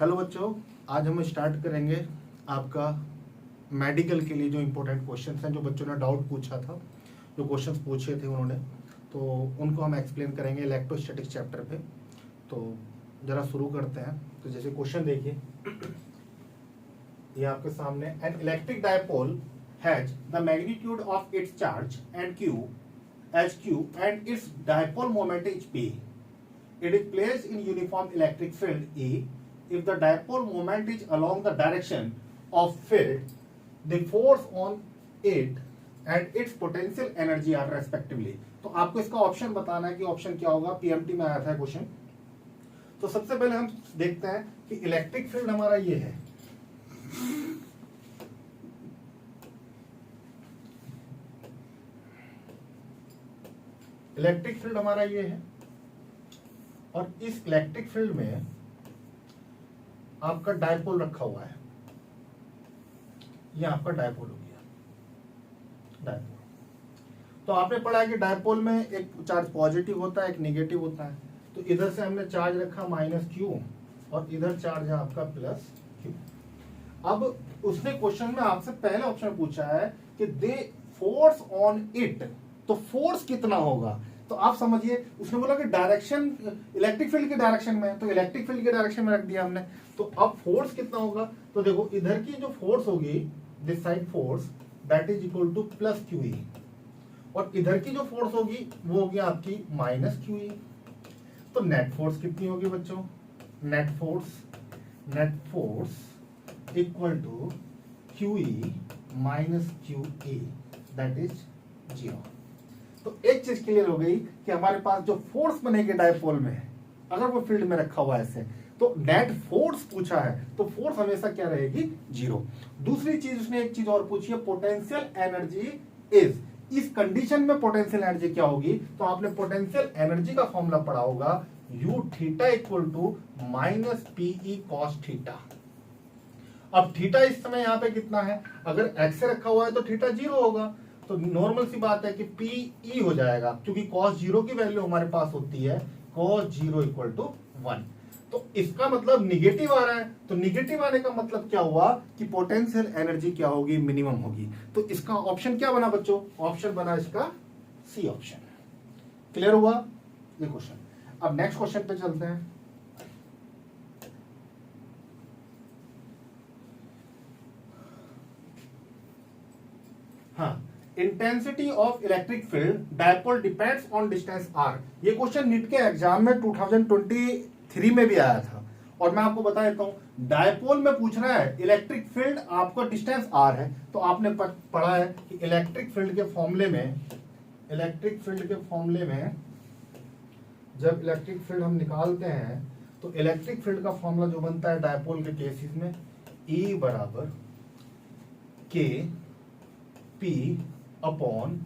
Hello बच्चों, आज हम स्टार्ट करेंगे आपका मेडिकल के लिए जो इम्पोर्टेंट क्वेश्चंस हैं, जो बच्चों ने डाउट पूछा था, जो क्वेश्चंस पूछे थे उन्होंने, तो उनको हम एक्सप्लेन करेंगे इलेक्ट्रोस्टैटिक्स चैप्टर पे। तो ज़रा शुरू करते हैं। तो जैसे क्वेश्चन देखिए, ये आपके सामने, an electric dipole has the magnitude of its charge and Q as Q and its dipole moment is P. It is placed in uniform electric field E. If the dipole moment is along the direction of field, the force on it and its potential energy are respectively. तो आपको इसका option बताना है कि option क्या होगा। PMT में आया था क्वेश्चन। तो सबसे पहले हम देखते हैं कि इलेक्ट्रिक फील्ड हमारा ये है, इलेक्ट्रिक फील्ड हमारा ये है, और इस इलेक्ट्रिक फील्ड में आपका डायपोल रखा हुआ है। ये आपका डायपोल हो गया, डायपोल। तो आपने पढ़ा है कि डायपोल में एक चार्ज पॉजिटिव होता है, एक नेगेटिव होता है। तो इधर से हमने चार्ज रखा -Q और इधर चार्ज है आपका +Q। अब उसने क्वेश्चन में आपसे पहले ऑप्शन पूछा है कि दे फोर्स ऑन इट, तो फोर्स कितना होगा। तो आप समझिए, उसने बोला कि डायरेक्शन इलेक्ट्रिक फील्ड के डायरेक्शन में है, तो इलेक्ट्रिक फील्ड के डायरेक्शन में रख दिया हमने। तो अब फोर्स कितना होगा, तो देखो इधर की जो फोर्स होगी, this side force, that is equal to +QE, और इधर की जो फोर्स होगी वो होगी आपकी -QE। तो नेट फोर्स कितनी होगी बच्चों, net force equal to QE -QE, that is 0। तो एक चीज क्लियर हो गई कि हमारे पास जो फोर्स बनेगी डायपोल में, अगर वो फील्ड में रखा हुआ है ऐसे, तो नेट फोर्स पूछा है, तो फोर्स हमेशा क्या रहेगी, 0। दूसरी चीज उसने एक चीज और पूछी है, पोटेंशियल एनर्जी इज, इस कंडीशन में पोटेंशियल एनर्जी क्या होगी। तो आपने पोटेंशियल एनर्जी का फॉर्मूला पढ़ा होगा, U theta equal to -PE cos theta. अब थीटा इस समय यहाँ पे कितना है, अगर एक्स रखा हुआ है तो थीटा 0 होगा। तो नॉर्मल सी बात है कि PE हो जाएगा, क्योंकि cos 0 की वैल्यू हमारे पास होती है cos 0 इक्वल टू 1। तो इसका मतलब निगेटिव आ रहा है, तो निगेटिव आने का मतलब क्या हुआ कि पोटेंशियल एनर्जी क्या होगी, मिनिमम होगी। तो इसका ऑप्शन क्या बना बच्चों, ऑप्शन बना इसका सी ऑप्शन। क्लियर हुआ ये क्वेश्चन। अब नेक्स्ट क्वेश्चन पे चलते हैं। हाँ, intensity of electric field dipole depends on distance r। ये क्वेश्चन नीट के एग्जाम में 2023 में भी आया था, और मैं आपको बता देता हूं, डायपोल में पूछ रहा है इलेक्ट्रिक फील्ड, आपका डिस्टेंस r है। तो आपने पढ़ा है कि इलेक्ट्रिक फील्ड के फॉर्मूले में, जब इलेक्ट्रिक फील्ड हम निकालते हैं, तो इलेक्ट्रिक फील्ड का फॉर्मूला जो बनता है डायपोल के केसेस में, E बराबर KP अपॉन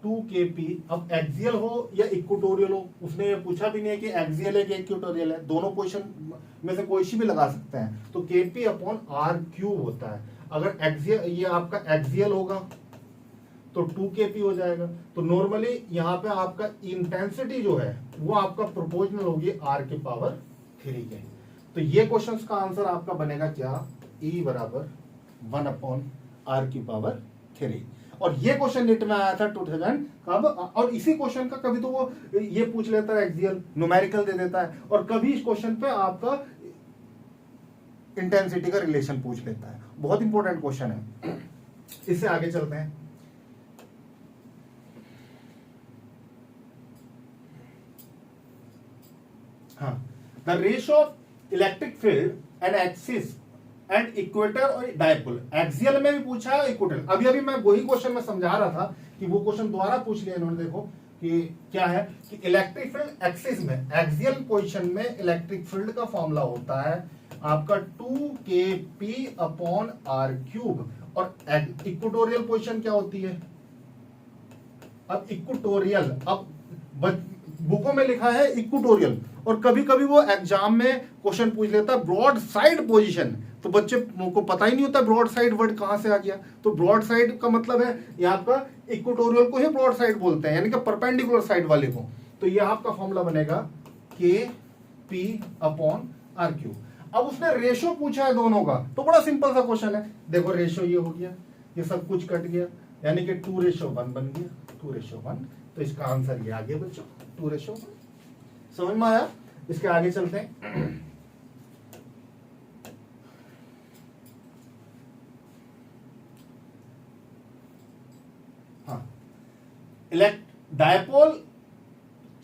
2KP। अब एक्सियल हो या इक्वेटोरियल हो, उसने पूछा भी नहीं है कि एक्सियल है कि इक्वेटोरियल है, दोनों पोजीशन में से कोई सी भी लगा सकते हैं। तो KP अपॉन R³ होता है। अगर एक्सियल, ये आपका एक्सियल होगा तो 2KP हो जाएगा। तो नॉर्मली यहाँ पे आपका इंटेंसिटी जो है वो आपका प्रोपोर्शनल होगी R के पावर 3 के। तो ये क्वेश्चन का आंसर आपका बनेगा क्या, E बराबर 1 अपॉन R की पावर 3। और ये क्वेश्चन नीट में आया था 2000 कब, और इसी क्वेश्चन का कभी तो वो ये पूछ लेता है, एक्सियल न्यूमेरिकल दे देता है, और कभी इस क्वेश्चन पे आपका इंटेंसिटी का रिलेशन पूछ लेता है। बहुत इंपॉर्टेंट क्वेश्चन है। इससे आगे चलते हैं। हाँ, the ratio of electric field and axis and equator और डायपोल, एक्सियल में भी पूछा है, इक्वेटर। अभी मैं वही क्वेश्चन में समझा रहा था कि वो क्वेश्चन दोबारा पूछ लिया इन्होंने। देखो कि क्या है कि इलेक्ट्रिक फील्ड एक्सिस में, एक्सियल पोजीशन में इलेक्ट्रिक फील्ड का फॉर्मूला होता है आपका 2KP अपॉन R³, और इक्वेटोरियल पोजीशन क्या होती है। अब इक्वेटोरियल, अब बुकों में लिखा है इक्वेटोरियल, और कभी कभी वो एग्जाम में क्वेश्चन पूछ लेता है ब्रॉड साइड पोजीशन। तो बच्चे को पता ही नहीं होता ब्रॉड साइड वर्ड कहां से आ गया। तो ब्रॉड साइड का मतलब है यहाँ आपका इक्वेटोरियल को ही ब्रॉड साइड बोलते हैं, यानी कि परपेंडिकुलर साइड वाले को। तो ये आपका फॉर्मूला बनेगा KP अपॉन R³। अब उसने रेशो पूछा है दोनों का, तो बड़ा सिंपल सा क्वेश्चन है। देखो रेशो ये हो गया, ये सब कुछ कट गया, यानी कि 2:1 बन गया, 2:1। तो इसका आंसर ये आ गया बच्चों, 2:1। समझ में आया? इसके आगे चलते हैं। हाँ, डायपोल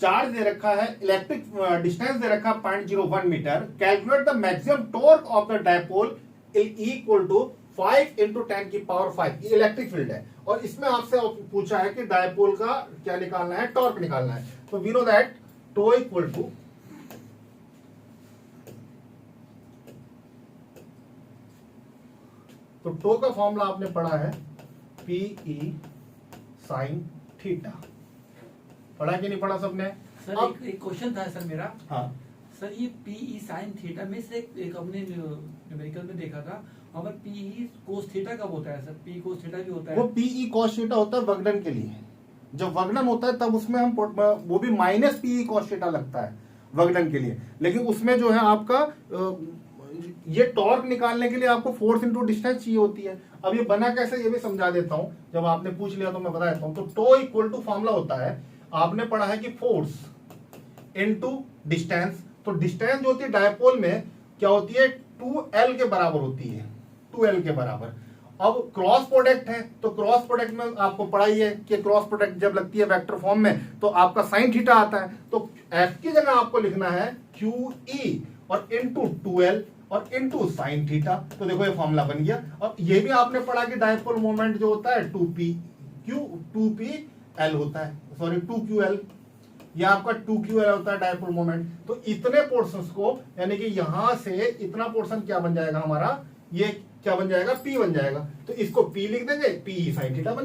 चार्ज दे रखा है, इलेक्ट्रिक डिस्टेंस दे रखा है 0.01 metre. Calculate the maximum torque of the dipole equal to 5 × 10⁵ ये इलेक्ट्रिक फील्ड है, और इसमें आपसे पूछा है कि डायपोल का क्या निकालना है, टॉर्क निकालना है। तो we know that tau equal to तो टो का फॉर्मूला आपने पढ़ा है PE sin थीटा, पढ़ा कि नहीं पढ़ा सबने? सर एक क्वेश्चन था सर मेरा। हाँ सर ये PE sin थीटा में से एक हमने न्यूमेरिकल में देखा था, वहां पर PE cos थीटा कब होता है सर? PE cos थीटा भी होता है? वो PE cos थीटा होता है वग्नन के लिए, जब वग्नन होता है तब उसमें हम वो भी -PE cos थीटा लगता है वग्नन के लिए। लेकिन उसमें जो है आपका ये टॉर्क निकालने के लिए आपको फोर्स इनटू डिस्टेंस चाहिए होती है। अब ये बना कैसे ये भी समझा देता हूं, जब आपने पूछ लिया तो मैं बता देता हूं। तो टो इक्वल टू फॉर्मूला होता है, आपने पढ़ा है कि फोर्स इनटू डिस्टेंस। तो डिस्टेंस जो होती है डायपोल में क्या होती है, 2L के बराबर होती है, 2L के बराबर। अब क्रॉस प्रोडक्ट है, तो क्रॉस प्रोडक्ट में आपको पढ़ा ही है कि क्रॉस प्रोडक्ट जब लगती है वेक्टर फॉर्म में तो आपका साइन थीटा आता है। तो F की जगह आपको लिखना है QE और इनटू 2L और इनटू साइन थीटा। तो देखो ये फॉर्मूला बन गया। और ये भी आपने पढ़ा कि डायपोल मोमेंट जो होता है 2PL होता है, सॉरी 2QL, ये आपका 2QL होता है डायपोल मोमेंट। तो इतने पोर्शंस को, यानी कि यहां से इतना पोर्शन क्या बन जाएगा हमारा, ये क्या बन जाएगा, P बन जाएगा। तो इसको P लिख देंगे, PE sin थीटा बन